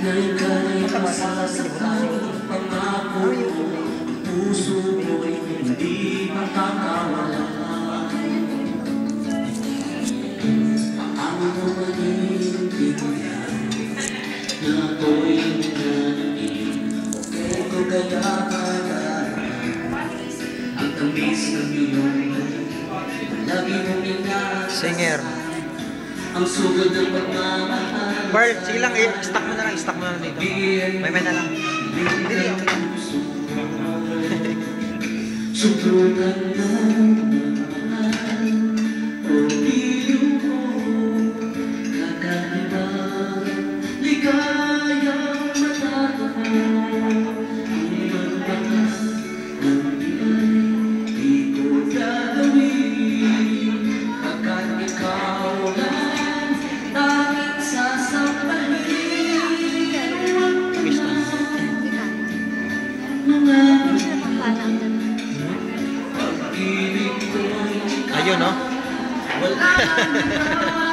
na ika'y masasaktan. Pangako ko, puso ko'y hindi makakawala. Paano mo maninindigan na ako'y nananaig? Bakit ko kaya ang tamis ng iyong lagi mong inasal? Singer. Ang sugod ng pagmamahal. Barl, sige lang, stock mo na lang dito. May na lang. Hindi. Subukan na mahal o iyong mo kakaiba, ligayang matatamo. Kung magbakas ng di ko gagawin, pagkat ikaw lang tanging sasampahin. Ayun, no? Wala